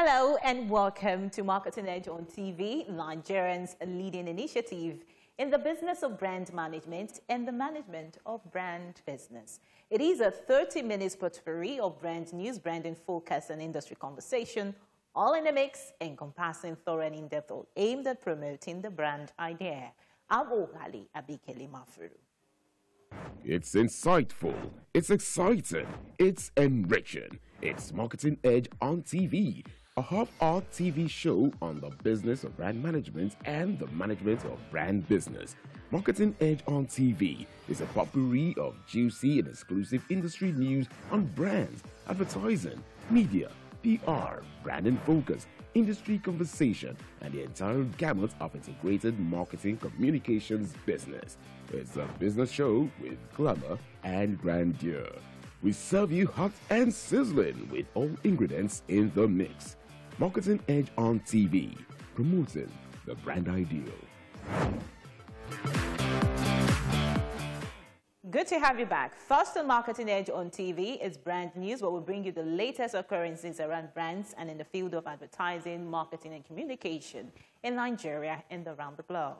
Hello and welcome to Marketing Edge on TV, Nigerians' leading initiative in the business of brand management and the management of brand business. It is a 30-minute potpourri of brand news, branding focus, and industry conversation, all in a mix, encompassing thorough and in-depth, aimed at promoting the brand idea. I'm Ogali Abikele Mafuru. It's insightful, it's exciting, it's enriching. It's Marketing Edge on TV, a half-hour TV show on the business of brand management and the management of brand business. Marketing Edge on TV is a potpourri of juicy and exclusive industry news on brands, advertising, media, PR, brand and focus, industry conversation, and the entire gamut of integrated marketing communications business. It's a business show with glamour and grandeur. We serve you hot and sizzling with all ingredients in the mix. Marketing Edge on TV, promoting the brand ideal. Good to have you back. First on Marketing Edge on TV is brand news, where we bring you the latest occurrences around brands and in the field of advertising, marketing, and communication in Nigeria and around the globe.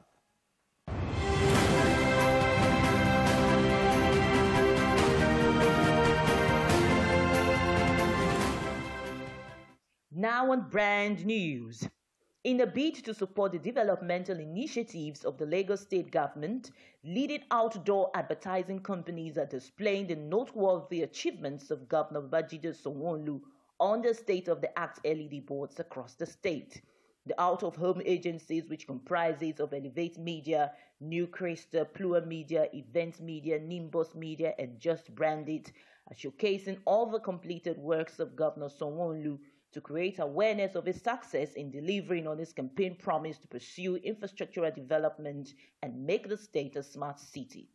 Now on brand news. In a bid to support the developmental initiatives of the Lagos state government, leading outdoor advertising companies are displaying the noteworthy achievements of Governor Babajide Sanwo-Olu on the State of the Art LED boards across the state. The out-of-home agencies, which comprises of Elevate Media, New Crystal, Plua Media, Event Media, Nimbus Media, and Just Brandit, are showcasing all the completed works of Governor Sanwo-Olu to create awareness of his success in delivering on his campaign promise to pursue infrastructural development and make the state a smart city.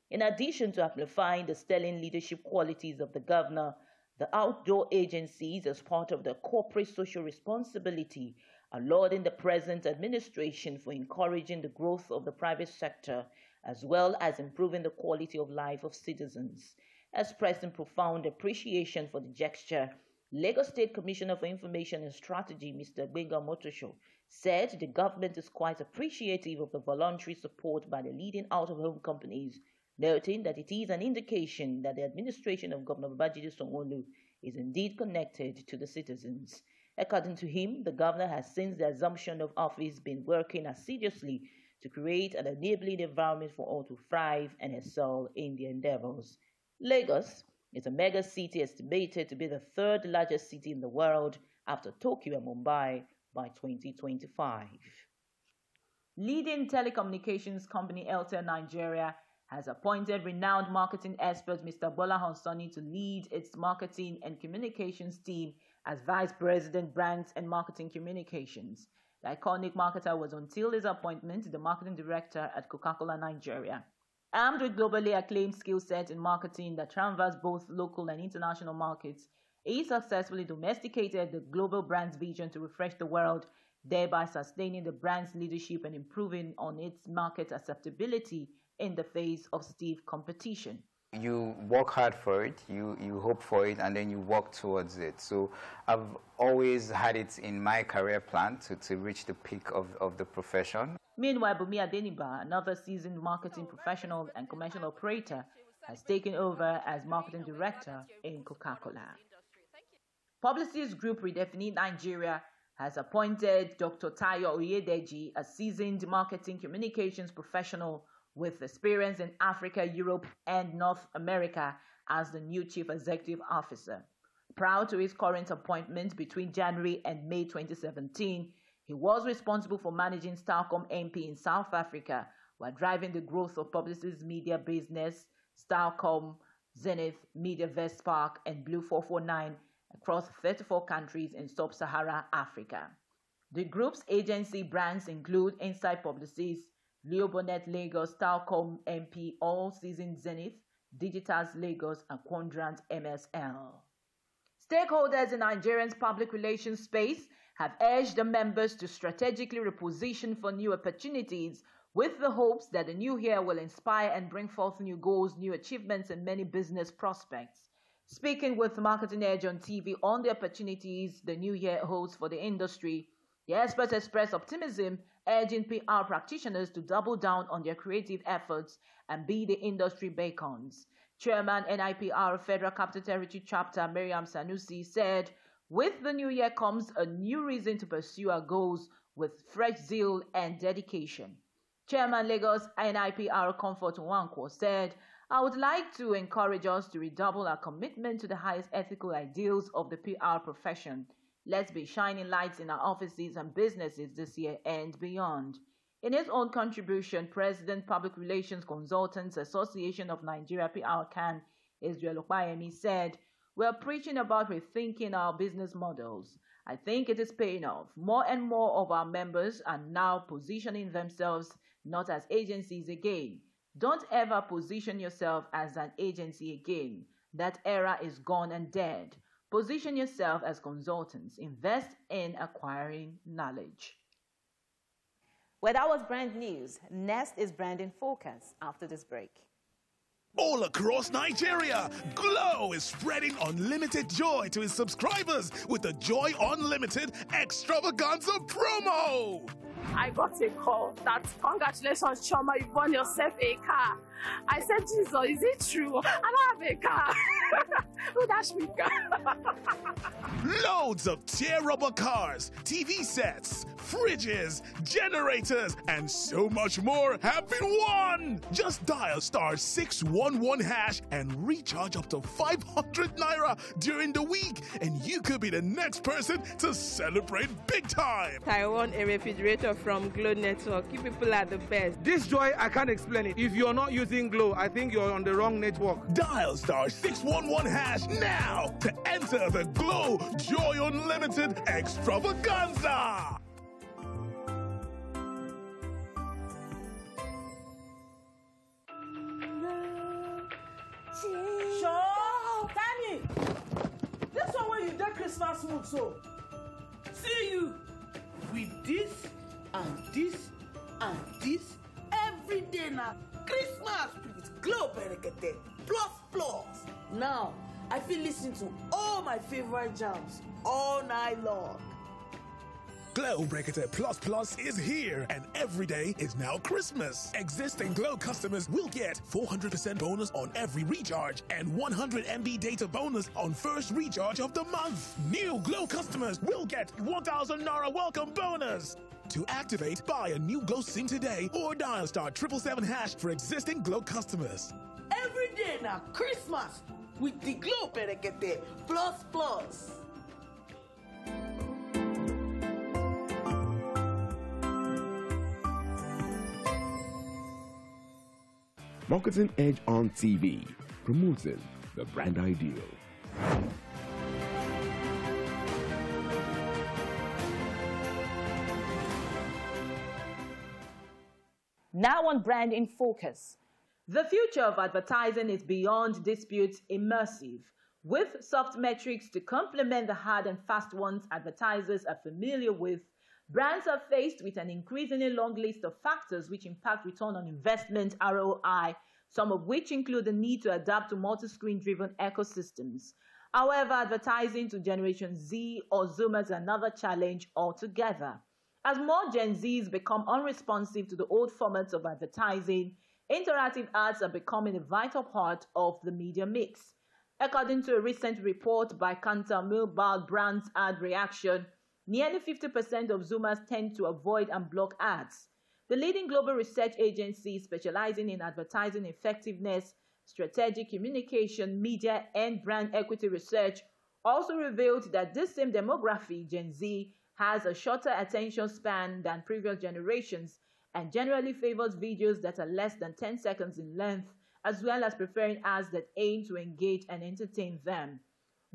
In addition to amplifying the sterling leadership qualities of the governor, the outdoor agencies, as part of their corporate social responsibility, are lauding the present administration for encouraging the growth of the private sector, as well as improving the quality of life of citizens. Expressing profound appreciation for the gesture, Lagos State Commissioner for Information and Strategy, Mr. Gbenga Motosho, said the government is quite appreciative of the voluntary support by the leading out-of-home companies, noting that it is an indication that the administration of Governor Babajide Sanwo-Olu is indeed connected to the citizens. According to him, the governor has since the assumption of office been working assiduously to create an enabling environment for all to thrive and excel in their endeavors. Lagos is a mega city estimated to be the third largest city in the world after Tokyo and Mumbai by 2025. Leading telecommunications company Airtel Nigeria has appointed renowned marketing expert Mr. Bola Hansoni to lead its marketing and communications team as Vice President Brands and Marketing Communications. The iconic marketer was, until his appointment, the marketing director at Coca-Cola Nigeria. Armed with globally acclaimed skill set in marketing that traverse both local and international markets, he successfully domesticated the global brand's vision to refresh the world, thereby sustaining the brand's leadership and improving on its market acceptability in the face of stiff competition. You work hard for it, you hope for it, and then you work towards it. So I've always had it in my career plan to reach the peak of the profession. Meanwhile, Bumi Adeniba, another seasoned marketing professional and commercial operator, has taken over as marketing director in Coca-Cola. Publicist group Rethink Nigeria has appointed Dr. Tayo Oyedeji, a seasoned marketing communications professional with experience in Africa, Europe, and North America, as the new chief executive officer. Prior to his current appointment between January and May 2017, he was responsible for managing Starcom MP in South Africa while driving the growth of Publicis media business, Starcom, Zenith, Media Vestpark, and Blue 449 across 34 countries in sub-Saharan Africa. The group's agency brands include Inside Publicis, Leo Bonnet Lagos, Starcom MP, All Season Zenith, Digitals Lagos, and Quadrant MSL. Stakeholders in Nigeria's public relations space have urged the members to strategically reposition for new opportunities, with the hopes that the new year will inspire and bring forth new goals, new achievements, and many business prospects. Speaking with Marketing Edge on TV on the opportunities the new year holds for the industry, the experts expressed optimism, urging PR practitioners to double down on their creative efforts and be the industry beacons. Chairman NIPR Federal Capital Territory Chapter Miriam Sanusi said, "With the new year comes a new reason to pursue our goals with fresh zeal and dedication." Chairman Lagos NIPR Comfort Nwankwo said, "I would like to encourage us to redouble our commitment to the highest ethical ideals of the PR profession. Let's be shining lights in our offices and businesses this year and beyond." In his own contribution, President Public Relations Consultants Association of Nigeria PRCAN, Israel OPAYEMI, said, "We're preaching about rethinking our business models. I think it is paying off. More and more of our members are now positioning themselves not as agencies again. Don't ever position yourself as an agency again. That era is gone and dead. Position yourself as consultants. Invest in acquiring knowledge." Well, that was brand news. Next is Brand in Focus after this break. All across Nigeria, Glow is spreading unlimited joy to its subscribers with the Joy Unlimited Extravaganza promo. I got a call that, "Congratulations, Choma, you won yourself a car." I said, "Jesus, is it true? I don't have a car." Who dashed me car? Loads of tear rubber cars, TV sets, fridges, generators, and so much more have been won. Just dial *611# and recharge up to 500 naira during the week, and you could be the next person to celebrate big time. I won a refrigerator from Glow Network. You people are the best. This joy, I can't explain it. If you're not using Glow, I think you're on the wrong network. Dial *611# now to enter the Glow Joy Unlimited Extravaganza. Sure, Danny. This one where you did Christmas mood, so see you with this and this and this every day now. Christmas with Glow Berekete plus. Now I feel listen to all my favorite jams all night long. Glow Berekete Plus is here, and every day is now Christmas. Existing Glow customers will get 400% bonus on every recharge and 100 MB data bonus on first recharge of the month. New Glow customers will get 1,000 Naira welcome bonus. To activate, buy a new Glow SIM today or dial *777# for existing Glow customers. Every day now Christmas with the Glow Berekete plus. Marketing Edge on TV, promoting the brand ideal. Now on Brand in Focus. The future of advertising is beyond disputes immersive. With soft metrics to complement the hard and fast ones advertisers are familiar with, brands are faced with an increasingly long list of factors which impact return on investment (ROI), some of which include the need to adapt to multi-screen-driven ecosystems. However, advertising to Generation Z or Zoomers is another challenge altogether. As more Gen Zs become unresponsive to the old formats of advertising, interactive ads are becoming a vital part of the media mix. According to a recent report by Kantar Milbard Brands Ad Reaction, nearly 50% of Zoomers tend to avoid and block ads. The leading global research agency specializing in advertising effectiveness, strategic communication, media, and brand equity research also revealed that this same demography, Gen Z, has a shorter attention span than previous generations and generally favors videos that are less than 10 seconds in length, as well as preferring ads that aim to engage and entertain them.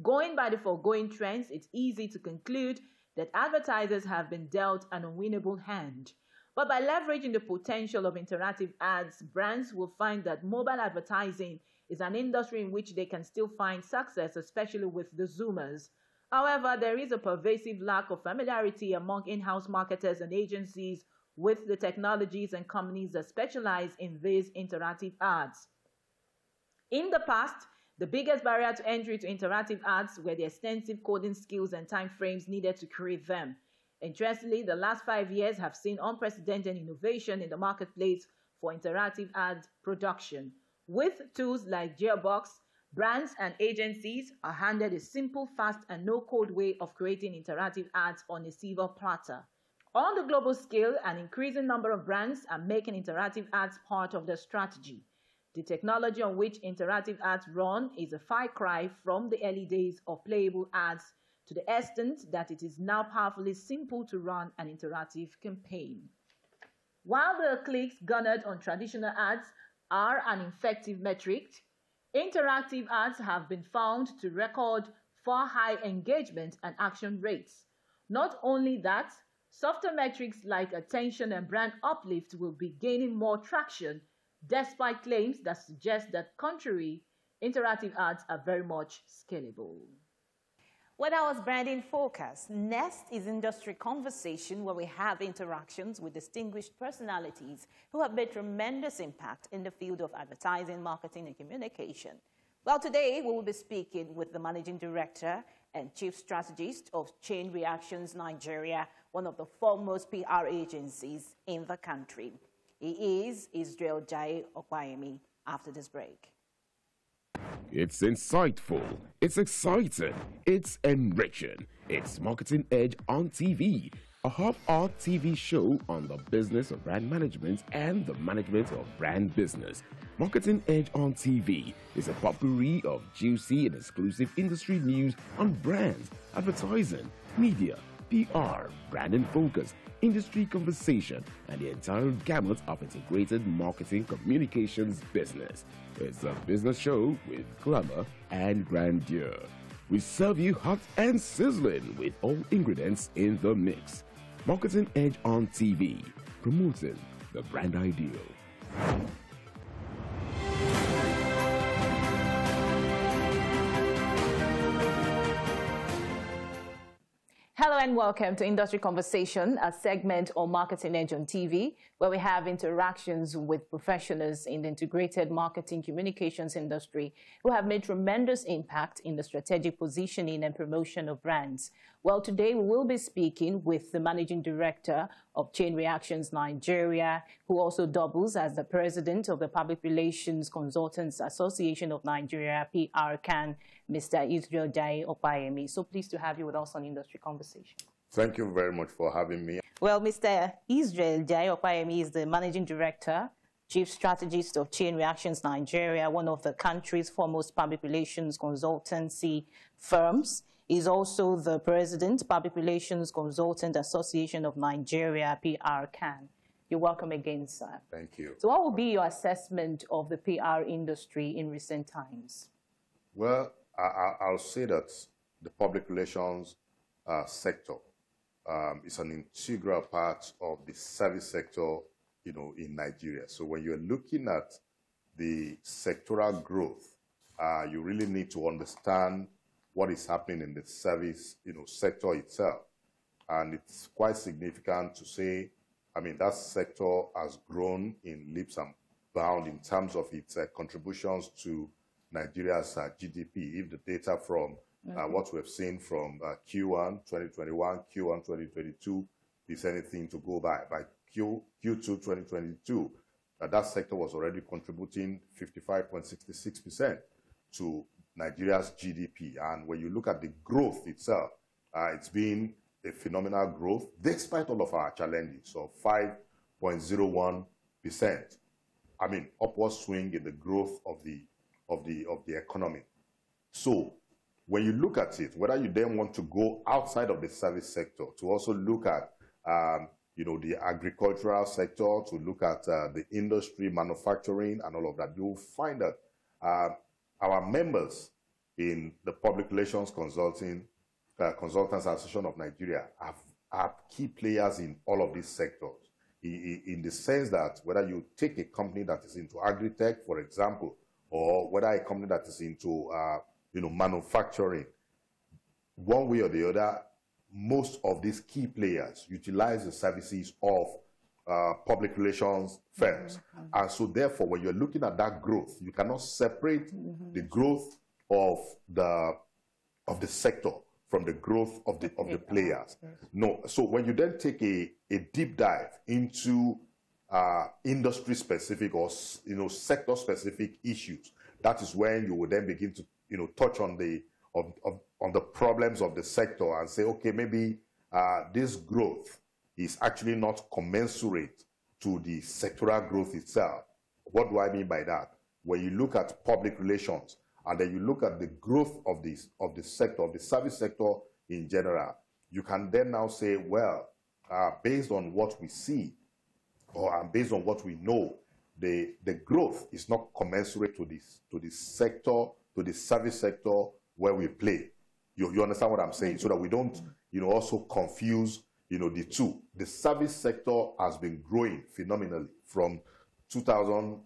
Going by the foregoing trends, it's easy to conclude that advertisers have been dealt an unwinnable hand. But by leveraging the potential of interactive ads, brands will find that mobile advertising is an industry in which they can still find success, especially with the Zoomers. However, there is a pervasive lack of familiarity among in-house marketers and agencies with the technologies and companies that specialize in these interactive ads. In the past, The biggest barrier to entry to interactive ads were the extensive coding skills and time frames needed to create them. Interestingly, the last 5 years have seen unprecedented innovation in the marketplace for interactive ad production. With tools like Gearbox, brands and agencies are handed a simple, fast, and no-code way of creating interactive ads on a silver platter. On the global scale, an increasing number of brands are making interactive ads part of their strategy. The technology on which interactive ads run is a far cry from the early days of playable ads, to the extent that it is now powerfully simple to run an interactive campaign. While the clicks garnered on traditional ads are an effective metric, interactive ads have been found to record far high engagement and action rates. Not only that, softer metrics like attention and brand uplift will be gaining more traction, despite claims that suggest that contrary, interactive ads are very much scalable. When I was branding focus, next is industry conversation, where we have interactions with distinguished personalities who have made tremendous impact in the field of advertising, marketing, and communication. Well, today we will be speaking with the Managing Director and Chief Strategist of Chain Reactions Nigeria, one of the foremost PR agencies in the country. He is JAIYE OPAYEMI after this break. It's insightful, it's exciting, it's enriching. It's Marketing Edge on TV, a half-hour TV show on the business of brand management and the management of brand business. Marketing Edge on TV is a potpourri of juicy and exclusive industry news on brands, advertising, media, PR, brand and focus, industry conversation, and the entire gamut of integrated marketing communications business. It's a business show with glamour and grandeur. We serve you hot and sizzling with all ingredients in the mix. Marketing Edge on TV, promoting the brand ideal. Hello and welcome to Industry Conversation, a segment on Marketing Edge on TV, where we have interactions with professionals in the integrated marketing communications industry who have made tremendous impact in the strategic positioning and promotion of brands. Well, today we will be speaking with the Managing Director of Chain Reactions Nigeria, who also doubles as the President of the Public Relations Consultants Association of Nigeria, PRCAN, Mr. JAIYE OPAYEMI. So pleased to have you with us on Industry Conversation. Thank you very much for having me. Well, Mr. JAIYE OPAYEMI is the Managing Director, Chief Strategist of Chain Reactions Nigeria, one of the country's foremost public relations consultancy firms. He's also the President, Public Relations Consultant Association of Nigeria, PRCAN. You're welcome again, sir. Thank you. So what will be your assessment of the PR industry in recent times? Well, I'll say that the public relations sector is an integral part of the service sector, in Nigeria. So when you're looking at the sectoral growth, you really need to understand what is happening in the service, sector itself. And it's quite significant to say, that sector has grown in leaps and bounds in terms of its contributions to Nigeria's GDP. If the data from what we've seen from Q1 2021, Q1 2022 is anything to go by Q2 2022, that sector was already contributing 55.66% to Nigeria's GDP. And when you look at the growth itself, it's been a phenomenal growth despite all of our challenges. So 5.01%. Upward swing in the growth of the economy. So when you look at it, whether you then want to go outside of the service sector to also look at the agricultural sector, to look at the industry, manufacturing, and all of that, you'll find that our members in the Public Relations Consultants Association of Nigeria are key players in all of these sectors, in the sense that whether you take a company that is into agri-tech, for example, or whether a company that is into manufacturing, one way or the other, most of these key players utilize the services of public relations firms. And so therefore, when you're looking at that growth, you cannot separate the growth of the sector from the growth of the players. Yes. No, so when you then take a deep dive into industry specific or sector specific issues, that is when you will then begin to touch on the problems of the sector and say, okay, maybe this growth is actually not commensurate to the sectoral growth itself. What do I mean by that? When you look at public relations and then you look at the growth of the sector, of the service sector in general, you can then now say, well, based on what we see or based on what we know, the growth is not commensurate to the sector, to the service sector where we play. You understand what I'm saying? So that we don't, also confuse, the two. The service sector has been growing phenomenally from 2000,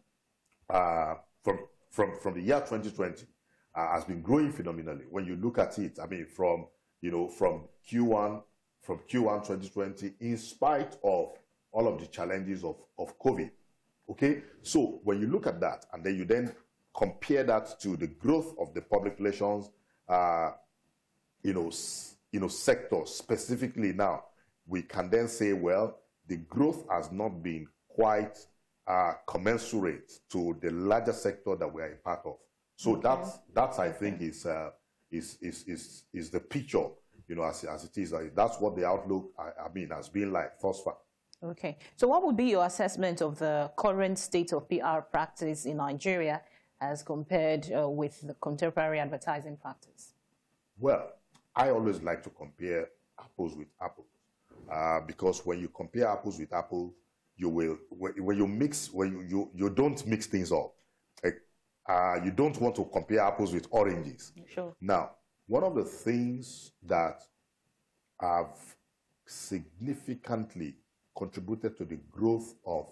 from the year 2020, has been growing phenomenally. When you look at it, I mean, from Q1 2020, in spite of all of the challenges of COVID. Okay, so when you look at that, and then you then compare that to the growth of the public relations, sector specifically now, we can then say, well, the growth has not been quite commensurate to the larger sector that we are a part of. So that's I think is the picture, as it is. That's what the outlook has been like thus far. Okay. So what would be your assessment of the current state of PR practice in Nigeria as compared with the contemporary advertising practice? Well, I always like to compare apples with apples because when you compare apples with apples, you don't mix things up. You don't want to compare apples with oranges. Sure. Now, one of the things that have significantly contributed to the growth of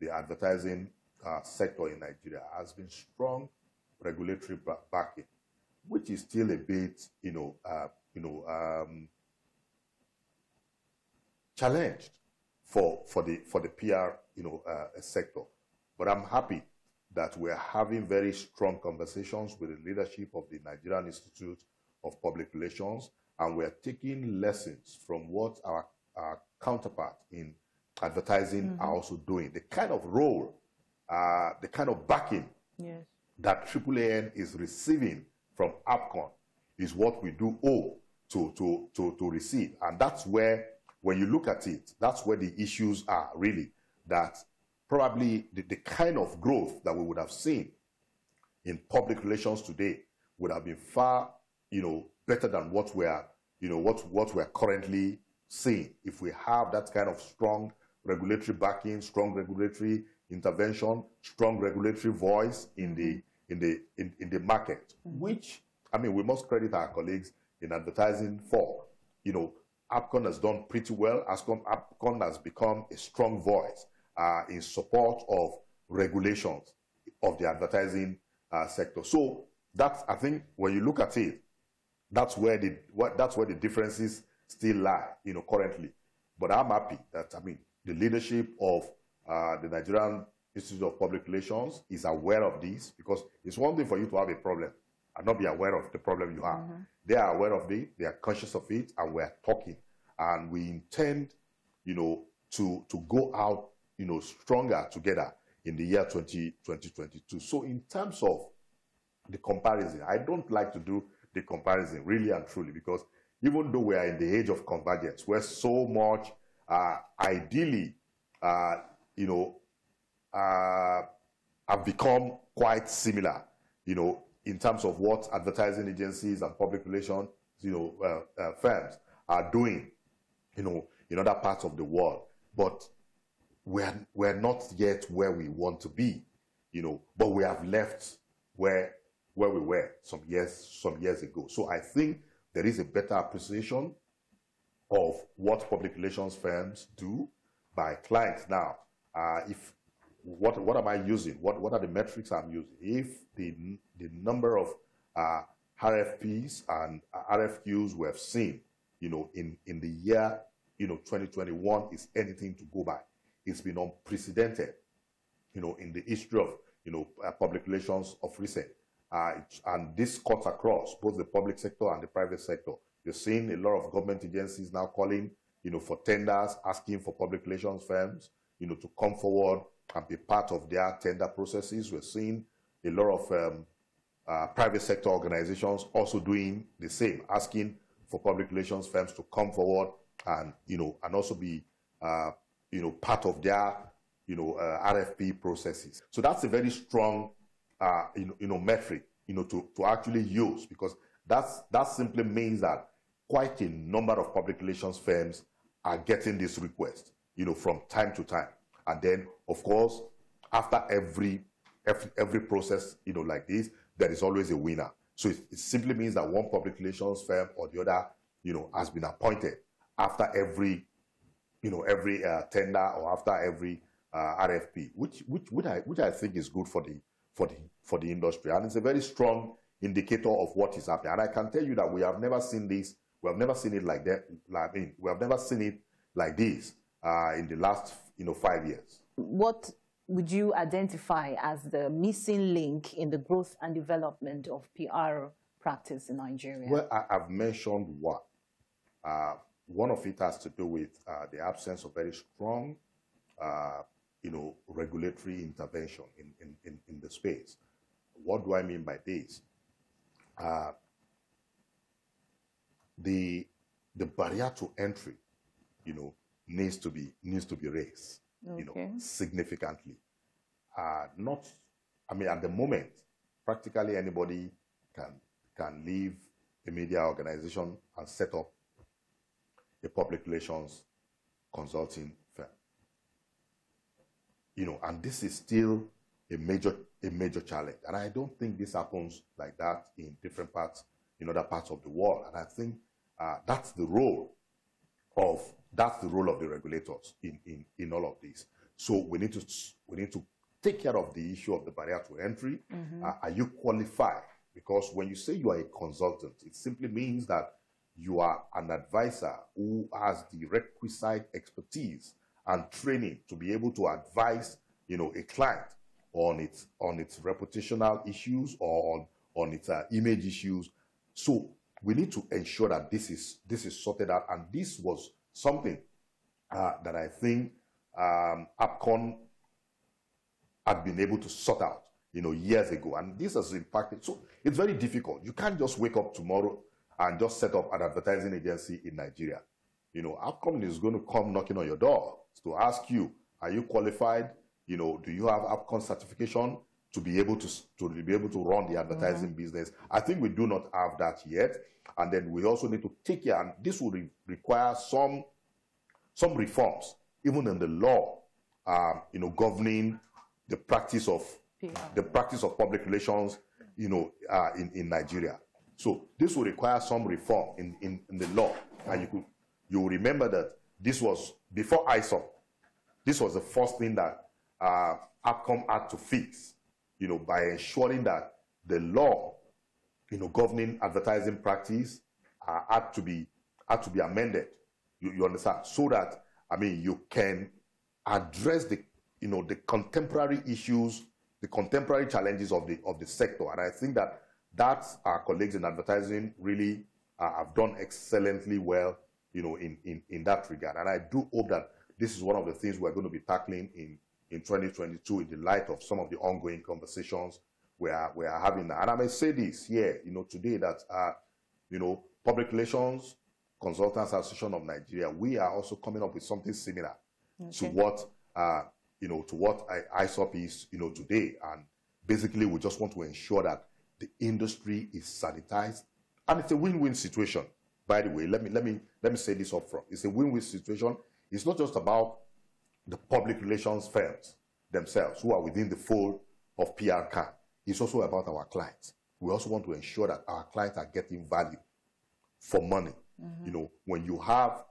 the advertising sector in Nigeria has been strong regulatory backing, which is still a bit, challenged for the PR, sector. But I'm happy that we're having very strong conversations with the leadership of the Nigerian Institute of Public Relations, and we're taking lessons from what our counterparts in advertising are also doing. The kind of role, the kind of backing that AAAN is receiving from APCON is what we do owe to receive. And that's where, when you look at it, that's where the issues are really, that probably the kind of growth that we would have seen in public relations today would have been far, better than what we're currently seeing if we have that kind of strong regulatory backing, strong regulatory intervention, strong regulatory voice in the market, which, we must credit our colleagues in advertising for. APCON has done pretty well. APCON has become a strong voice in support of regulations of the advertising sector. So that's, I think, when you look at it, that's where the differences still lie, currently. But I'm happy that, the leadership of the Nigerian Institute of Public Relations is aware of this, because it's one thing for you to have a problem and not be aware of the problem you have. They are aware of it, they are conscious of it, and we're talking. And we intend, to go out, stronger together in the year 2022. So in terms of the comparison, I don't like to do the comparison really and truly, because even though we are in the age of convergence, where so much ideally, have become quite similar, in terms of what advertising agencies and public relations, firms are doing, in other parts of the world. But we're not yet where we want to be, but we have left where we were some years ago. So I think there is a better appreciation of what public relations firms do by clients now. What am I using? What are the metrics I'm using? If the number of RFPs and RFQs we have seen, in the year 2021 is anything to go by, it's been unprecedented, in the history of public relations of recent. And this cuts across both the public sector and the private sector. You're seeing a lot of government agencies now calling, for tenders, asking for public relations firms, to come forward and be part of their tender processes. We're seeing a lot of private sector organizations also doing the same, asking for public relations firms to come forward and, and also be, part of their, RFP processes. So that's a very strong, metric, to actually use, because that simply means that quite a number of public relations firms are getting this request, from time to time. And then, of course, after every process, like this, there is always a winner. So it simply means that one public relations firm or the other, has been appointed after every tender or after every RFP, which I think is good for the industry, and it's a very strong indicator of what is happening. And I can tell you that we have never seen this. We have never seen it like that. We have never seen it like this in the last 5 years. What would you identify as the missing link in the growth and development of PR practice in Nigeria? Well, I've mentioned one. One of it has to do with the absence of very strong, regulatory intervention in the space. What do I mean by this? The barrier to entry, needs to be raised, significantly. At the moment, practically anybody can leave a media organization and set up a public relations consulting firm. And this is still a major challenge. And I don't think this happens like that in different parts, in other parts of the world. And I think that's the role of the regulators in all of this. So we need to take care of the issue of the barrier to entry. Are you qualified? Because when you say you are a consultant, it simply means that you are an advisor who has the requisite expertise and training to be able to advise, a client on its reputational issues or on its image issues. So we need to ensure that this is sorted out, and this was something that I think PRCAN had been able to sort out, years ago, and this has impacted. So it's very difficult. You can't just wake up tomorrow and just set up an advertising agency in Nigeria. PRCAN is going to come knocking on your door to ask you, are you qualified? Do you have PRCAN certification to be able to run the advertising business? I think we do not have that yet. And then we also need to take care, and this will require some reforms, even in the law, governing the practice of public relations, in Nigeria. So this will require some reform in the law. And you will remember that this was before ISOP. This was the first thing that PRCAN had to fix, by ensuring that the law, governing advertising practice had to be amended. You understand? So that, you can address the contemporary issues, the contemporary challenges of the sector. And I think that our colleagues in advertising really have done excellently well, in that regard. And I do hope that this is one of the things we're going to be tackling in 2022 in the light of some of the ongoing conversations we are having now. And I may say this here, today that, Public Relations Consultants Association of Nigeria, we are also coming up with something similar to what, ISOP is, today. And basically, we just want to ensure that the industry is sanitized, and it's a win-win situation. By the way, let me say this up front. It's a win-win situation. It's not just about the public relations firms themselves who are within the fold of PRCAN. It's also about our clients. We also want to ensure that our clients are getting value for money. When you have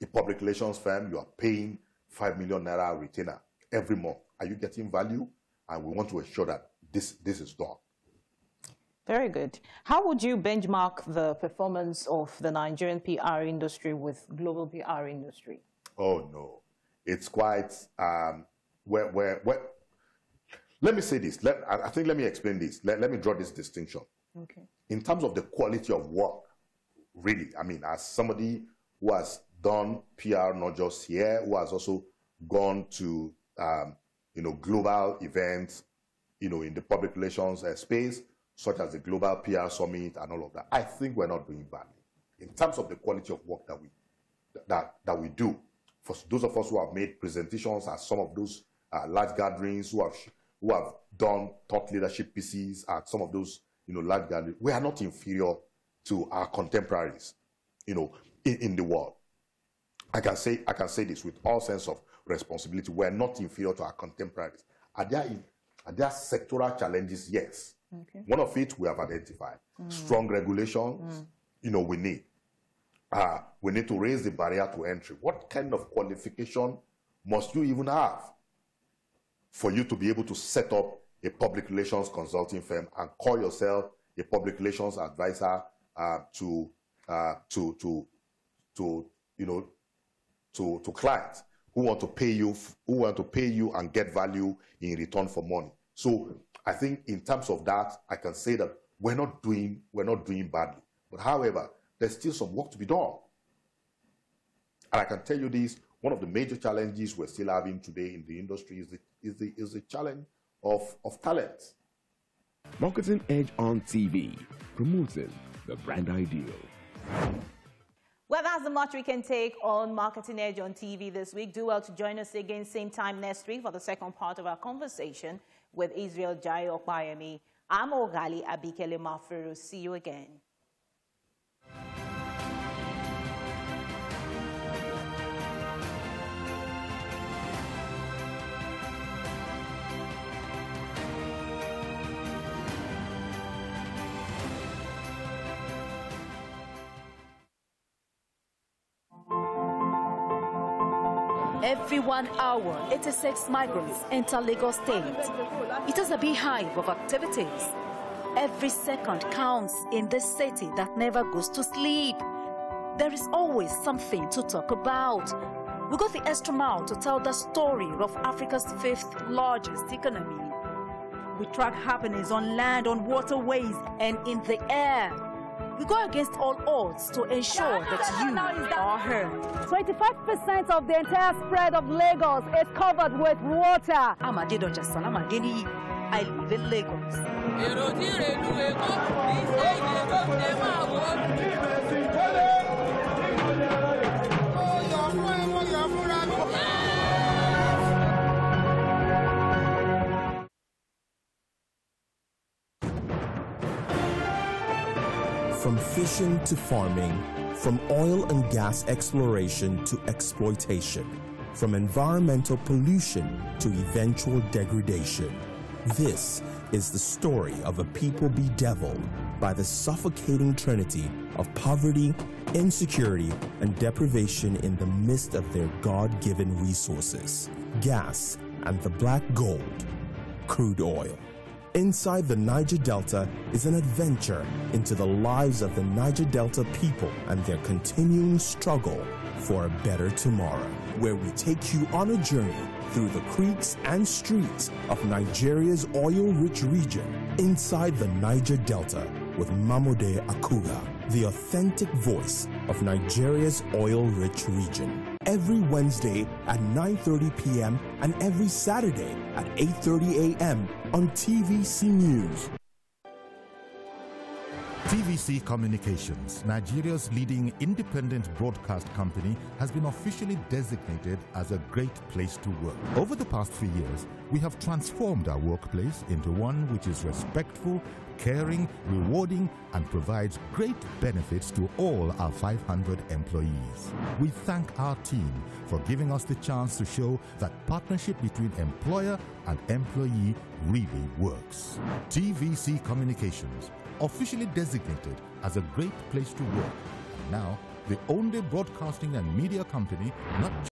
a public relations firm, you are paying 5 million naira retainer every month. Are you getting value? And we want to ensure that this is done. Very good. How would you benchmark the performance of the Nigerian PR industry with global PR industry? Oh, no. It's quite, let me say this. Let me explain this. Let me draw this distinction. Okay. In terms of the quality of work, really, I mean, as somebody who has done PR not just here, who has also gone to global events, in the public relations space, such as the Global PR Summit and all of that, I think we're not doing badly in terms of the quality of work that we do. For those of us who have made presentations at some of those large gatherings, who have done thought leadership pieces at some of those large gatherings, we are not inferior to our contemporaries, in the world. I can say this with all sense of responsibility. We're not inferior to our contemporaries. Are there sectoral challenges? Yes. Okay. One of it we have identified. Strong regulations, we need. We need to raise the barrier to entry. What kind of qualification must you even have for you to be able to set up a public relations consulting firm and call yourself a public relations advisor to clients who want to pay you and get value in return for money? So I think in terms of that, I can say that we're not doing badly. But however, there's still some work to be done. And I can tell you this, one of the major challenges we're still having today in the industry is the challenge of talent. Marketing Edge on TV, promoting the brand ideal. Well, that's the much we can take on Marketing Edge on TV this week. Do well to join us again same time next week for the second part of our conversation with Israel JAIYE OPAYEMI. I'm Ogali Abikele Mafuru. See you again. Every 1 hour, 86 migrants enter Lagos State. It is a beehive of activities. Every second counts in this city that never goes to sleep. There is always something to talk about. We go the extra mile to tell the story of Africa's 5th largest economy. We track happenings on land, on waterways, and in the air. We go against all odds to ensure that you are heard. 25% of the entire spread of Lagos is covered with water. I'm Adedoja Salamadeni. I live in Lagos. From fishing to farming, from oil and gas exploration to exploitation, from environmental pollution to eventual degradation. This is the story of a people bedeviled by the suffocating trinity of poverty, insecurity, and deprivation in the midst of their God-given resources, gas and the black gold, crude oil. Inside the Niger Delta is an adventure into the lives of the Niger Delta people and their continuing struggle for a better tomorrow, where we take you on a journey through the creeks and streets of Nigeria's oil-rich region inside the Niger Delta with Mamode Akuga, the authentic voice of Nigeria's oil-rich region. Every Wednesday at 9:30 p.m. and every Saturday at 8:30 a.m. on TVC News. TVC Communications, Nigeria's leading independent broadcast company, has been officially designated as a great place to work. Over the past few years, we have transformed our workplace into one which is respectful, caring, rewarding, and provides great benefits to all our 500 employees. We thank our team for giving us the chance to show that partnership between employer and employee really works. TVC Communications, officially designated as a great place to work, and now the only broadcasting and media company not